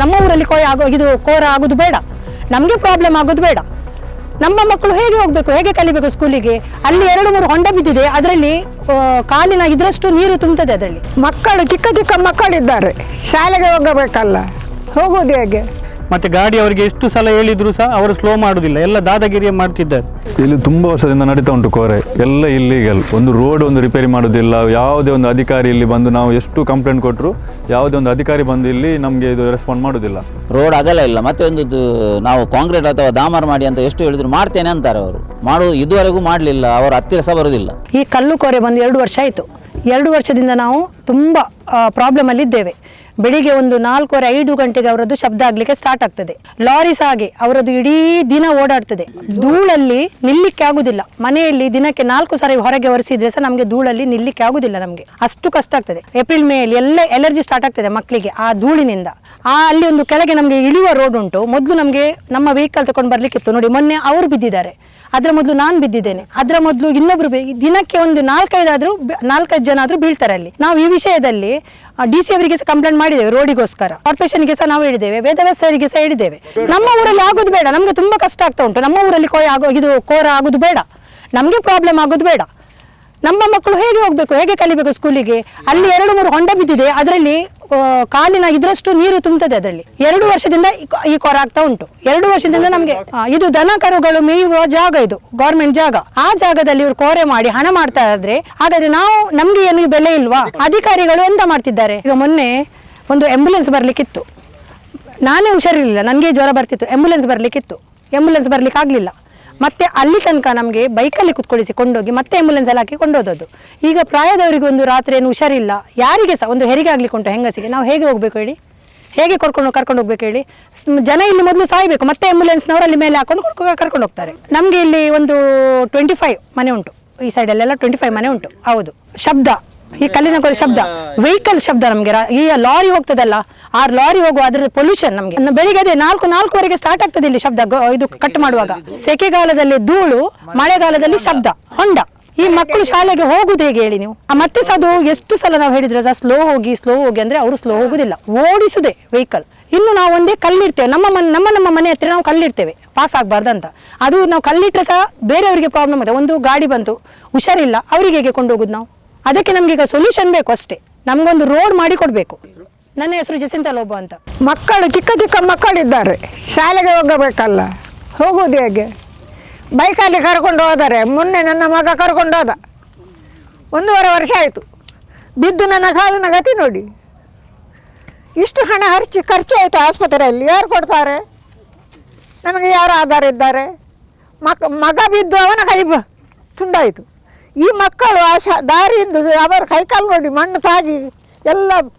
ನಮ್ಮ ಊರಲ್ಲಿ ಇದು ಕೋರ ಆಗೋದು ಬೇಡ, ನಮಗೆ ಪ್ರಾಬ್ಲಮ್ ಆಗೋದು ಬೇಡ. ನಮ್ಮ ಮಕ್ಕಳು ಹೇಗೆ ಹೋಗಬೇಕು, ಹೇಗೆ ಕಲಿಬೇಕು ಸ್ಕೂಲಿಗೆ? ಅಲ್ಲಿ 2-3 ಹೊಂಡ ಬಿದ್ದಿದೆ, ಅದರಲ್ಲಿ ಕಾಲಿನ ಇದ್ರಷ್ಟು ನೀರು ತುಂಬುತ್ತದೆ. ಅದರಲ್ಲಿ ಮಕ್ಕಳು ಚಿಕ್ಕ ಮಕ್ಕಳಿದ್ದಾರೆ, ಶಾಲೆಗೆ ಹೋಗಬೇಕಲ್ಲ, ಹೋಗೋದು ಹೇಗೆ? ಮತ್ತೆ ಗಾಡಿ ಅವರಿಗೆ ಎಷ್ಟು ಸಲ ಹೇಳಿದ್ರು ಸಹ ಅವರು ಸ್ಲೋ ಮಾಡುವುದಿಲ್ಲ, ಎಲ್ಲ ದಾದಾಗಿರಿಯ ಮಾಡ್ತಿದ್ದಾರೆ. ಇಲ್ಲಿ ತುಂಬ ವರ್ಷದಿಂದ ನಡೀತಾ ಉಂಟು ಕೋರೆ, ಎಲ್ಲ ಇಲ್ಲಿಗಲ್. ಒಂದು ರೋಡ್ ಒಂದು ರಿಪೇರಿ ಮಾಡೋದಿಲ್ಲ, ಯಾವುದೇ ಒಂದು ಅಧಿಕಾರಿ ಇಲ್ಲಿ ಬಂದು ನಾವು ಎಷ್ಟು ಕಂಪ್ಲೇಂಟ್ ಕೊಟ್ಟರು ಯಾವುದೇ ಒಂದು ಅಧಿಕಾರಿ ಬಂದು ಇಲ್ಲಿ ನಮಗೆ ಇದು ರೆಸ್ಪಾಂಡ್ ಮಾಡೋದಿಲ್ಲ. ರೋಡ್ ಅಗಲ ಇಲ್ಲ, ಮತ್ತೆ ಒಂದು ನಾವು ಕಾಂಕ್ರೀಟ್ ಅಥವಾ ಡಾಮರ್ ಮಾಡಿ ಅಂತ ಎಷ್ಟು ಹೇಳಿದ್ರು ಮಾಡ್ತೇನೆ ಅಂತಾರೆ. ಅವರು ಮಾಡುವುದು ಇದುವರೆಗೂ ಮಾಡಲಿಲ್ಲ, ಅವರ ಹತ್ತಿರ ಸಹ ಬರೋದಿಲ್ಲ. ಈ ಕಲ್ಲು ಕೋರೆ ಬಂದು 2 ವರ್ಷ ಆಯಿತು. 2 ವರ್ಷದಿಂದ ನಾವು ತುಂಬ ಪ್ರಾಬ್ಲಮಲ್ಲಿದ್ದೇವೆ. ಬೆಳಿಗ್ಗೆ ಒಂದು 4-5 ಗಂಟೆಗೆ ಅವರದ್ದು ಶಬ್ದ ಆಗಲಿಕ್ಕೆ ಸ್ಟಾರ್ಟ್ ಆಗ್ತದೆ. ಲಾರೀಸ್ ಹಾಗೆ ಅವರದ್ದು ಇಡೀ ದಿನ ಓಡಾಡ್ತದೆ. ಧೂಳಲ್ಲಿ ನಿಲ್ಲಿಕ್ಕೆ ಆಗುದಿಲ್ಲ. ಮನೆಯಲ್ಲಿ ದಿನಕ್ಕೆ 4 ಸಾರಿ ಹೊರಗೆ ಒರೆಸಿದ್ರೆ ಸಹ ನಮಗೆ ಧೂಳಲ್ಲಿ ನಿಲ್ಲಿಕ್ಕೆ ಆಗುದಿಲ್ಲ. ನಮಗೆ ಅಷ್ಟು ಕಷ್ಟ ಆಗ್ತದೆ. ಏಪ್ರಿಲ್ ಮೇಯಲ್ಲಿ ಎಲ್ಲ ಎಲರ್ಜಿ ಸ್ಟಾರ್ಟ್ ಆಗ್ತದೆ ಮಕ್ಕಳಿಗೆ ಆ ಧೂಳಿನಿಂದ. ಅಲ್ಲಿ ಒಂದು ಕೆಳಗೆ ನಮಗೆ ಇಳಿಯುವ ರೋಡ್ ಉಂಟು. ಮೊದಲು ನಮಗೆ ನಮ್ಮ ವೆಹಿಕಲ್ ತಗೊಂಡು ಬರ್ಲಿಕ್ಕಿತ್ತು. ನೋಡಿ, ಮೊನ್ನೆ ಅವರು ಬಿದ್ದಿದ್ದಾರೆ, ಅದರ ಮೊದಲು ನಾನು ಬಿದ್ದಿದ್ದೇನೆ, ಅದರ ಮೊದಲು ಇನ್ನೊಬ್ರು ದಿನಕ್ಕೆ ಒಂದು 4-5 ಜನ ಆದ್ರೂ ಬೀಳ್ತಾರೆ ಅಲ್ಲಿ. ನಾವು ಈ ವಿಷಯದಲ್ಲಿ DC ಅವರಿಗೆ ಸಹ ಕಂಪ್ಲೇಂಟ್ ಮಾಡಿದ್ದೇವೆ, ರೋಡಿಗೋಸ್ಕರ. ಕಾರ್ಪೊರೇಷನ್ಗೆ ಸಹ ನಾವು ಹೇಳಿದ್ದೇವೆ, ವೇದವ್ಯಾಸರಿಗೆ ಸಹ ಹೇಳಿದ್ದೇವೆ. ನಮ್ಮ ಊರಲ್ಲಿ ಆಗೋದು ಬೇಡ, ನಮ್ಗೆ ತುಂಬಾ ಕಷ್ಟ ಆಗ್ತಾ ಉಂಟು. ನಮ್ಮ ಊರಲ್ಲಿ ಇದು ಕೋರ ಆಗೋದು ಬೇಡ, ನಮ್ಗೆ ಪ್ರಾಬ್ಲಮ್ ಆಗೋದು ಬೇಡ. ನಮ್ಮ ಮಕ್ಕಳು ಹೇಗೆ ಹೋಗ್ಬೇಕು, ಹೇಗೆ ಕಲಿಬೇಕು ಸ್ಕೂಲಿಗೆ? ಅಲ್ಲಿ 2-3 ಹೊಂಡ ಬಿದ್ದಿದೆ, ಅದರಲ್ಲಿ ಕಾಲಿನ ಇದ್ರಷ್ಟು ನೀರು ತುಂಬುತ್ತದೆ. ಅದರಲ್ಲಿ 2 ವರ್ಷದಿಂದ ಈ ಕೋರ ಆಗ್ತಾ ಉಂಟು. 2 ವರ್ಷದಿಂದ ನಮ್ಗೆ ಇದು ದನ ಕರುಗಳು ಮೇಯುವ ಜಾಗ, ಇದು ಗೌರ್ಮೆಂಟ್ ಜಾಗ. ಆ ಜಾಗದಲ್ಲಿ ಇವರು ಕೋರೆ ಮಾಡಿ ಹಣ ಮಾಡ್ತಾ ಇದ್ರೆ ಹಾಗಾದ್ರೆ ನಮ್ಗೆ ಏನು ಬೆಲೆ ಇಲ್ವಾ? ಅಧಿಕಾರಿಗಳು ಎಂತ ಮಾಡ್ತಿದ್ದಾರೆ? ಈಗ ಮೊನ್ನೆ ಒಂದು ಆಂಬ್ಯುಲೆನ್ಸ್ ಬರ್ಲಿಕ್ಕಿತ್ತು, ನಾನೇ ಹುಷಾರಿರ್ಲಿಲ್ಲ, ನನಗೆ ಜ್ವರ ಬರ್ತಿತ್ತು. ಆಂಬ್ಯುಲೆನ್ಸ್ ಬರ್ಲಿಕ್ಕೆ ಆಗ್ಲಿಲ್ಲ. ಮತ್ತೆ ಅಲ್ಲಿ ತನಕ ನಮಗೆ ಬೈಕಲ್ಲಿ ಕುತ್ಕೊಳಿಸಿ ಕೊಂಡೋಗಿ ಮತ್ತೆ ಆಂಬ್ಯುಲೆನ್ಸ್ ಅಲ್ಲಿ ಹಾಕಿ ಕೊಂಡೋದದ್ದು. ಈಗ ಪ್ರಾಯದವರಿಗೆ ಒಂದು ರಾತ್ರಿ ಏನು ಹುಷಾರಿಲ್ಲ, ಯಾರಿಗೆ ಸಹ ಒಂದು ಹೆರಿಗೆ ಆಗ್ಲಿಕ್ಕೆ ಉಂಟು ಹೆಂಗಸಿಗೆ, ನಾವು ಹೇಗೆ ಹೋಗ್ಬೇಕು ಹೇಳಿ? ಹೇಗೆ ಕರ್ಕೊಂಡು ಹೋಗ್ಬೇಕು ಹೇಳಿ? ಜನ ಇಲ್ಲಿ ಮೊದಲು ಸಾಯ್ಬೇಕು, ಮತ್ತೆ ಆಂಬ್ಯುಲೆನ್ಸ್ನವರು ಅಲ್ಲಿ ಮೇಲೆ ಹಾಕೊಂಡು ಕರ್ಕೊಂಡು ಹೋಗ್ತಾರೆ. ನಮಗೆ ಇಲ್ಲಿ ಒಂದು 25 ಮನೆ ಉಂಟು, ಈ ಸೈಡಲ್ಲೆಲ್ಲ 25 ಮನೆ ಉಂಟು. ಹೌದು, ಶಬ್ದ, ಈ ಕಲ್ಲಿನ ಕೋರೆ ಶಬ್ದ, ವೆಹಿಕಲ್ ಶಬ್ದ. ನಮಗೆ ಈ ಲಾರಿ ಹೋಗ್ತದಲ್ಲ, ಆ ಲಾರಿ ಹೋಗುವ ಅದ್ರ ಪೊಲ್ಯೂಷನ್ ನಮಗೆ. ಬೆಳಿಗ್ಗೆ ಅದೇ 4-4ವರೆಗೆ ಸ್ಟಾರ್ಟ್ ಆಗ್ತದೆ ಇಲ್ಲಿ ಶಬ್ದ. ಇದು ಕಟ್ ಮಾಡುವಾಗ ಸೆಕೆಗಾಲದಲ್ಲಿ ಧೂಳು, ಮಳೆಗಾಲದಲ್ಲಿ ಶಬ್ದ, ಹೊಂಡ. ಈ ಮಕ್ಕಳು ಶಾಲೆಗೆ ಹೋಗುದು ಹೇಗೆ ಹೇಳಿ ನೀವು? ಮತ್ತೆ ಸಹ ಅದು ಎಷ್ಟು ಸಲ ನಾವು ಹೇಳಿದ್ರೆ ಸಹ ಸ್ಲೋ ಹೋಗಿ ಅಂದ್ರೆ ಅವರು ಸ್ಲೋ ಹೋಗುದಿಲ್ಲ, ಓಡಿಸುದೇ ವೆಹಿಕಲ್. ಇನ್ನು ನಾವು ಒಂದೇ ಕಲ್ಲಿಡ್ತೇವೆ, ನಮ್ಮ ಮನೆ ಹತ್ರ ನಾವು ಕಲ್ಲಿಡ್ತೇವೆ ಪಾಸ್ ಆಗ್ಬಾರ್ದಂತ. ಅದು ನಾವು ಕಲ್ಲಿಟ್ರೆ ಸಹ ಬೇರೆಯವರಿಗೆ ಪ್ರಾಬ್ಲಮ್ ಇದೆ. ಒಂದು ಗಾಡಿ ಬಂತು, ಹುಷಾರಿಲ್ಲ, ಅವರಿಗೆ ಹೇಗೆ ಕೊಂಡೋಗುದು ನಾವು? ಅದಕ್ಕೆ ನಮ್ಗೆ ಈಗ ಸೊಲ್ಯೂಷನ್ ಬೇಕು ಅಷ್ಟೇ. ನಮ್ಗೊಂದು ರೋಡ್ ಮಾಡಿ ಕೊಡ್ಬೇಕು. ನನ್ನ ಹೆಸರು ಜಸಿಂತಾ ಲೋಬೋ ಅಂತ. ಮಕ್ಕಳು ಚಿಕ್ಕ ಮಕ್ಕಳಿದ್ದಾರೆ, ಶಾಲೆಗೆ ಹೋಗಬೇಕಲ್ಲ, ಹೋಗೋದು ಹೇಗೆ? ಬೈಕಲ್ಲಿ ಕರ್ಕೊಂಡು ಹೋದರೆ. ಮೊನ್ನೆ ನನ್ನ ಮಗ ಕರ್ಕೊಂಡು ಹೋದ, 1.5 ವರ್ಷ ಆಯಿತು, ಬಿದ್ದು ನನ್ನ ಕಾಲಿನ ಗತಿ ನೋಡಿ. ಇಷ್ಟು ಹಣ ಖರ್ಚು ಆಯಿತು ಆಸ್ಪತ್ರೆಯಲ್ಲಿ, ಯಾರು ಕೊಡ್ತಾರೆ ನಮಗೆ? ಯಾರು ಆಧಾರ ಇದ್ದಾರೆ? ಮಗ ಬಿದ್ದು ಅವನ ಕೈ ತುಂಡಾಯಿತು. ಈ ಮಕ್ಕಳು ದಾರಿಯಿಂದ ಅವರ ಕೈಕಾಲು ನೋಡಿ ಮಣ್ಣು ತಾಗಿ ಎಲ್ಲ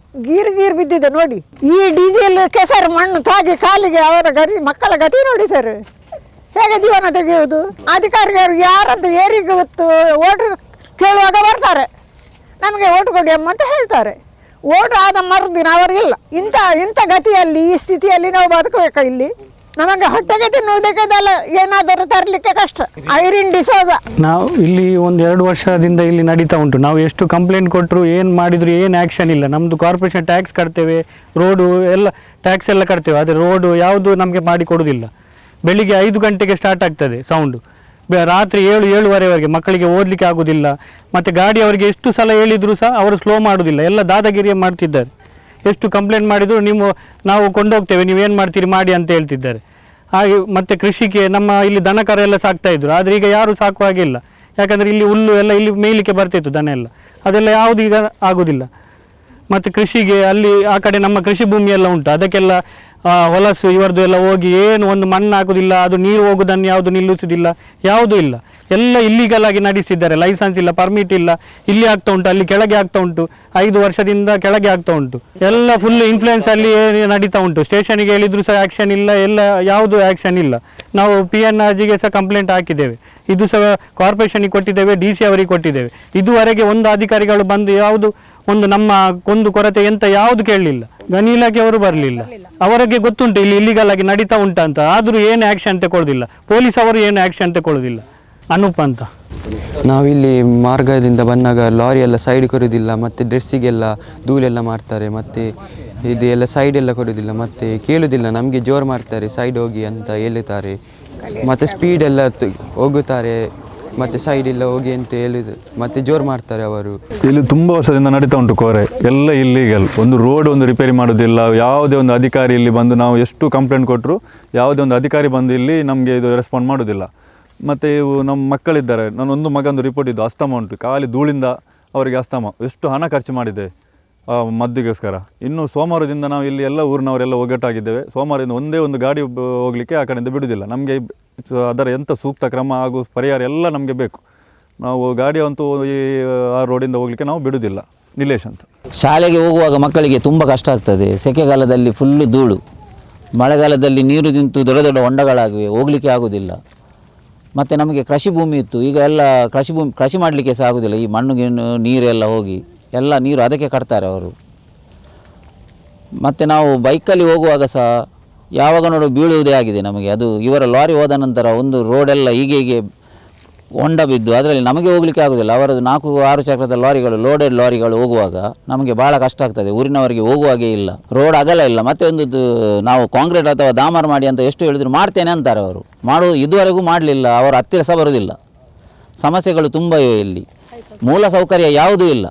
ಗೀರು ಬಿದ್ದಿದೆ ನೋಡಿ. ಈ ಡೀಸೆಲ್ ಕೆಸರು ಮಣ್ಣು ತಾಗಿ ಕಾಲಿಗೆ ಅವರ ಮಕ್ಕಳ ಗತಿ ನೋಡಿ ಸರ್. ಹೇಗೆ ಜೀವನ ತೆಗೆಯುವುದು? ಅಧಿಕಾರಿಗಳು ಯಾರಂತ ಏರಿಗೆ ಗೊತ್ತು? ಓಟು ಕೇಳುವಾಗ ಬರ್ತಾರೆ, ನಮಗೆ ಓಟು ಕೊಡಿ ಅಮ್ಮ ಅಂತ ಹೇಳ್ತಾರೆ. ಓಟು ಆದ ಮರುದಿನ ಅವರಿಗಿಲ್ಲ. ಇಂಥ ಗತಿಯಲ್ಲಿ, ಈ ಸ್ಥಿತಿಯಲ್ಲಿ ನಾವು ಬದುಕಬೇಕಾ ಇಲ್ಲಿ? ನಮಗೆ ಹೊಟ್ಟೆಗೆ ತಿನ್ನುವುದಕ್ಕೆಲ್ಲ ಏನಾದರೂ ತರಲಿಕ್ಕೆ ಕಷ್ಟ. ಐರಿನ್ ಡಿಸೋಜ. ನಾವು ಇಲ್ಲಿ 1-2 ವರ್ಷದಿಂದ ಇಲ್ಲಿ ನಡೀತಾ ಉಂಟು. ನಾವು ಎಷ್ಟು ಕಂಪ್ಲೇಂಟ್ ಕೊಟ್ಟರು, ಏನು ಮಾಡಿದ್ರು ಏನು ಆ್ಯಕ್ಷನ್ ಇಲ್ಲ. ನಮ್ಮದು ಕಾರ್ಪೊರೇಷನ್ ಟ್ಯಾಕ್ಸ್ ಕಟ್ತೇವೆ, ರೋಡು ಎಲ್ಲ ಟ್ಯಾಕ್ಸ್ ಎಲ್ಲ ಕಟ್ತೇವೆ, ಆದರೆ ರೋಡು ಯಾವುದು ನಮಗೆ ಮಾಡಿ ಕೊಡೋದಿಲ್ಲ. ಬೆಳಿಗ್ಗೆ 5 ಗಂಟೆಗೆ ಸ್ಟಾರ್ಟ್ ಆಗ್ತದೆ ಸೌಂಡು, ರಾತ್ರಿ 7-7:30ವರೆಗೆ. ಮಕ್ಕಳಿಗೆ ಓದಲಿಕ್ಕೆ ಆಗೋದಿಲ್ಲ. ಮತ್ತು ಗಾಡಿ ಅವರಿಗೆ ಎಷ್ಟು ಸಲ ಹೇಳಿದ್ರು ಸಹ ಅವರು ಸ್ಲೋ ಮಾಡೋದಿಲ್ಲ, ಎಲ್ಲ ದಾದಾಗಿರಿಯ ಮಾಡ್ತಿದ್ದಾರೆ. ಎಷ್ಟು ಕಂಪ್ಲೇಂಟ್ ಮಾಡಿದ್ರು ನಾವು ಕೊಂಡೋಗ್ತೇವೆ, ನೀವೇನು ಮಾಡ್ತೀರಿ ಮಾಡಿ ಅಂತ ಹೇಳ್ತಿದ್ದಾರೆ. ಹಾಗೆ ಮತ್ತು ಕೃಷಿಗೆ ನಮ್ಮ ಇಲ್ಲಿ ದನ ಕರ ಎಲ್ಲ ಸಾಕ್ತಾಯಿದ್ರು, ಆದರೆ ಈಗ ಯಾರು ಸಾಕುವ ಹಾಗಿಲ್ಲ. ಯಾಕಂದರೆ ಇಲ್ಲಿ ಹುಲ್ಲು ಎಲ್ಲ ಇಲ್ಲಿ ಮೇಯಲಿಕ್ಕೆ ಬರ್ತಿತ್ತು ದನ ಎಲ್ಲ, ಅದೆಲ್ಲ ಯಾವುದು ಈಗ ಆಗೋದಿಲ್ಲ. ಮತ್ತು ಕೃಷಿಗೆ ಅಲ್ಲಿ ಆ ಕಡೆ ನಮ್ಮ ಕೃಷಿ ಭೂಮಿ ಎಲ್ಲ ಉಂಟು, ಅದಕ್ಕೆಲ್ಲ ಹೊಲಸು ಇವರದ್ದು ಎಲ್ಲ ಹೋಗಿ ಏನು ಒಂದು ಮಣ್ಣು ಹಾಕೋದಿಲ್ಲ, ಅದು ನೀರು ಹೋಗೋದನ್ನು ಯಾವುದು ನಿಲ್ಲಿಸೋದಿಲ್ಲ, ಯಾವುದೂ ಇಲ್ಲ. ಎಲ್ಲ ಇಲ್ಲಿಗಲ್ ಆಗಿ ನಡೆಸಿದ್ದಾರೆ, ಲೈಸೆನ್ಸ್ ಇಲ್ಲ, ಪರ್ಮಿಟ್ ಇಲ್ಲ. ಇಲ್ಲಿ ಆಗ್ತಾ ಉಂಟು, ಅಲ್ಲಿ ಕೆಳಗೆ ಆಗ್ತಾ ಉಂಟು, 5 ವರ್ಷದಿಂದ ಕೆಳಗೆ ಆಗ್ತಾ ಉಂಟು. ಎಲ್ಲ ಫುಲ್ ಇನ್ಫ್ಲುಯೆನ್ಸ್ ಅಲ್ಲಿ ನಡೀತಾ ಉಂಟು. ಸ್ಟೇಷನಿಗೆ ಹೇಳಿದ್ರು ಸಹ ಆ್ಯಕ್ಷನ್ ಇಲ್ಲ, ಎಲ್ಲ ಯಾವುದು ಆ್ಯಕ್ಷನ್ ಇಲ್ಲ. ನಾವು PNRಗೆ ಸಹ ಕಂಪ್ಲೇಂಟ್ ಹಾಕಿದ್ದೇವೆ, ಇದು ಸಹ ಕಾರ್ಪೊರೇಷನಿಗೆ ಕೊಟ್ಟಿದ್ದೇವೆ, DC ಅವರಿಗೆ ಕೊಟ್ಟಿದ್ದೇವೆ. ಇದುವರೆಗೆ ಒಂದು ಅಧಿಕಾರಿಗಳು ಬಂದು ಯಾವುದು ಒಂದು ನಮ್ಮ ಕೊರತೆ ಎಂತ ಯಾವುದು ಕೇಳಲಿಲ್ಲ. ಗಣಿ ಇಲಾಖೆಯವರು ಬರಲಿಲ್ಲ. ಅವರಿಗೆ ಗೊತ್ತುಂಟು ಇಲ್ಲಿ ಇಲ್ಲಿಗಲ್ ಆಗಿ ನಡೀತಾ ಉಂಟಂತ, ಆದರೂ ಏನು ಆ್ಯಕ್ಷನ್ ತಗೊಳ್ಳೋದಿಲ್ಲ. ಪೊಲೀಸ್ ಅವರು ಏನು ಆ್ಯಕ್ಷನ್ ತಗೊಳ್ಳೋದಿಲ್ಲ. ಅನೂಪ್ ಅಂತ. ನಾವಿಲ್ಲಿ ಮಾರ್ಗದಿಂದ ಬಂದಾಗ ಲಾರಿ ಎಲ್ಲ ಸೈಡ್ ಕೊರೋದಿಲ್ಲ, ಮತ್ತು ಡ್ರೆಸ್ಸಿಗೆಲ್ಲ ಧೂಳೆಲ್ಲ ಮಾಡ್ತಾರೆ, ಮತ್ತು ಇದು ಎಲ್ಲ ಸೈಡ್ ಎಲ್ಲ ಕೊಡೋದಿಲ್ಲ, ಮತ್ತು ಕೇಳೋದಿಲ್ಲ, ನಮಗೆ ಜೋರು ಮಾಡ್ತಾರೆ ಸೈಡ್ ಹೋಗಿ ಅಂತ ಹೇಳುತ್ತಾರೆ, ಮತ್ತು ಸ್ಪೀಡ್ ಎಲ್ಲ ಹೋಗುತ್ತಾರೆ, ಮತ್ತು ಸೈಡ್ ಇಲ್ಲ ಹೋಗಿ ಅಂತ ಹೇಳಿದ್ರು, ಮತ್ತು ಜೋರು ಮಾಡ್ತಾರೆ ಅವರು. ಇಲ್ಲಿ ತುಂಬ ವರ್ಷದಿಂದ ನಡೀತಾ ಉಂಟು ಕೋರೆ, ಎಲ್ಲ ಇಲ್ಲೀಗಲ್. ಒಂದು ರೋಡ್ ಒಂದು ರಿಪೇರಿ ಮಾಡೋದಿಲ್ಲ, ಯಾವುದೇ ಒಂದು ಅಧಿಕಾರಿ ಇಲ್ಲಿ ಬಂದು ನಾವು ಎಷ್ಟು ಕಂಪ್ಲೇಂಟ್ ಕೊಟ್ಟರು ಯಾವುದೇ ಒಂದು ಅಧಿಕಾರಿ ಬಂದು ಇಲ್ಲಿ ನಮಗೆ ಇದು ರೆಸ್ಪಾಂಡ್ ಮಾಡೋದಿಲ್ಲ. ಮತ್ತು ಇವು ನಮ್ಮ ಮಕ್ಕಳಿದ್ದಾರೆ, ನಾನೊಂದು ಮಗಂದು ರಿಪೋರ್ಟ್ ಇದ್ದು ಅಸ್ತಮ ಉಂಟು, ಖಾಲಿ ಧೂಳಿಂದ ಅವರಿಗೆ ಅಸ್ತಮ, ಎಷ್ಟು ಹಣ ಖರ್ಚು ಮಾಡಿದೆ ಮದ್ದಿಗೋಸ್ಕರ. ಇನ್ನು ಸೋಮವಾರದಿಂದ ನಾವು ಇಲ್ಲಿ ಎಲ್ಲ ಊರಿನವರೆಲ್ಲ ಒಗ್ಗಟ್ಟಾಗಿದ್ದೇವೆ. ಸೋಮವಾರದಿಂದ ಒಂದೇ ಒಂದು ಗಾಡಿ ಹೋಗಲಿಕ್ಕೆ ಆ ಕಡೆಯಿಂದ ಬಿಡುವುದಿಲ್ಲ. ನಮಗೆ ಅದರ ಎಂಥ ಸೂಕ್ತ ಕ್ರಮ ಹಾಗೂ ಪರಿಹಾರ ಎಲ್ಲ ನಮಗೆ ಬೇಕು. ನಾವು ಗಾಡಿ ಅಂತೂ ಈ ಆ ರೋಡಿಂದ ಹೋಗಲಿಕ್ಕೆ ನಾವು ಬಿಡುವುದಿಲ್ಲ. ನಿಲೇಶ್ ಅಂತ. ಶಾಲೆಗೆ ಹೋಗುವಾಗ ಮಕ್ಕಳಿಗೆ ತುಂಬ ಕಷ್ಟ ಆಗ್ತದೆ. ಸೆಕೆಗಾಲದಲ್ಲಿ ಫುಲ್ಲು ಧೂಳು, ಮಳೆಗಾಲದಲ್ಲಿ ನೀರು ನಿಂತು ದೊಡ್ಡ ದೊಡ್ಡ ಹೊಂಡಗಳಾಗಿವೆ, ಹೋಗಲಿಕ್ಕೆ ಆಗೋದಿಲ್ಲ. ಮತ್ತು ನಮಗೆ ಕೃಷಿ ಭೂಮಿ ಇತ್ತು, ಈಗ ಎಲ್ಲ ಕೃಷಿ ಮಾಡಲಿಕ್ಕೆ ಸಹ ಆಗೋದಿಲ್ಲ. ಈ ಮಣ್ಣು ನೀರೆಲ್ಲ ಹೋಗಿ ಎಲ್ಲ ನೀರು ಅದಕ್ಕೆ ಕಟ್ತಾರೆ ಅವರು. ಮತ್ತು ನಾವು ಬೈಕಲ್ಲಿ ಹೋಗುವಾಗ ಸಹ ಯಾವಾಗ ನೋಡು ಬೀಳುವುದೇ ಆಗಿದೆ ನಮಗೆ. ಅದು ಇವರ ಲಾರಿ ಹೋದ ನಂತರ ಒಂದು ರೋಡೆಲ್ಲ ಹೀಗೆ ಹೊಂಡ ಬಿದ್ದು ಅದರಲ್ಲಿ ನಮಗೆ ಹೋಗಲಿಕ್ಕೆ ಆಗೋದಿಲ್ಲ. ಅವರದ್ದು 4-6 ಚಕ್ರದ ಲಾರಿಗಳು, ಲೋಡೆಡ್ ಲಾರಿಗಳು ಹೋಗುವಾಗ ನಮಗೆ ಭಾಳ ಕಷ್ಟ ಆಗ್ತದೆ. ಊರಿನವರಿಗೆ ಹೋಗುವಾಗೇ ಇಲ್ಲ, ರೋಡ್ ಅಗಲ ಇಲ್ಲ. ಮತ್ತು ಒಂದು ನಾವು ಕಾಂಕ್ರೀಟ್ ಅಥವಾ ಡಾಮರ್ ಮಾಡಿ ಅಂತ ಎಷ್ಟು ಹೇಳಿದ್ರು ಮಾಡ್ತೇನೆ ಅಂತಾರೆ ಅವರು. ಇದುವರೆಗೂ ಮಾಡಲಿಲ್ಲ, ಅವರ ಹತ್ತಿರ ಸಹ ಬರೋದಿಲ್ಲ. ಸಮಸ್ಯೆಗಳು ತುಂಬ ಇವೆ ಇಲ್ಲಿ. ಮೂಲ ಸೌಕರ್ಯ ಯಾವುದೂ ಇಲ್ಲ.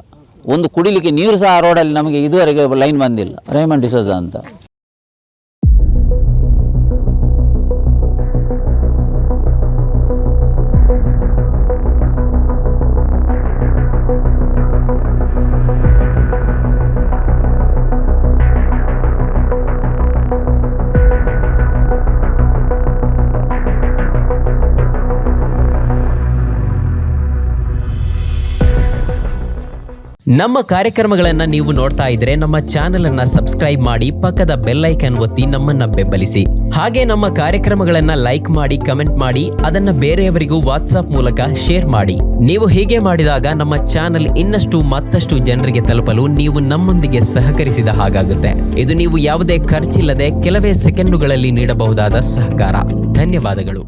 ಒಂದು ಕುಡಿಲಿಕ್ಕೆ ನೀರು ಸಹ ಆ ರೋಡಲ್ಲಿ ನಮಗೆ ಇದುವರೆಗೆ ಲೈನ್ ಬಂದಿಲ್ಲ. ರೇಮಂಡ್ ಡಿಸೋಜಾ ಅಂತ. ನಮ್ಮ ಕಾರ್ಯಕ್ರಮಗಳನ್ನು ನೀವು ನೋಡ್ತಾ ಇದ್ರೆ ನಮ್ಮ ಚಾನೆಲ್ ಅನ್ನ ಸಬ್ಸ್ಕ್ರೈಬ್ ಮಾಡಿ, ಪಕ್ಕದ ಬೆಲ್ ಐಕಾನ್ ಒತ್ತಿ ನಮ್ಮನ್ನ ಬೆಂಬಲಿಸಿ. ಹಾಗೆ ನಮ್ಮ ಕಾರ್ಯಕ್ರಮಗಳನ್ನ ಲೈಕ್ ಮಾಡಿ, ಕಮೆಂಟ್ ಮಾಡಿ, ಅದನ್ನ ಬೇರೆಯವರಿಗೂ ವಾಟ್ಸ್ಆಪ್ ಮೂಲಕ ಶೇರ್ ಮಾಡಿ. ನೀವು ಹೀಗೆ ಮಾಡಿದಾಗ ನಮ್ಮ ಚಾನೆಲ್ ಮತ್ತಷ್ಟು ಜನರಿಗೆ ತಲುಪಲು ನೀವು ನಮ್ಮೊಂದಿಗೆ ಸಹಕರಿಸಿದ ಹಾಗಾಗುತ್ತೆ. ಇದು ನೀವು ಯಾವುದೇ ಖರ್ಚಿಲ್ಲದೆ ಕೆಲವೇ ಸೆಕೆಂಡುಗಳಲ್ಲಿ ನೀಡಬಹುದಾದ ಸಹಕಾರ. ಧನ್ಯವಾದಗಳು.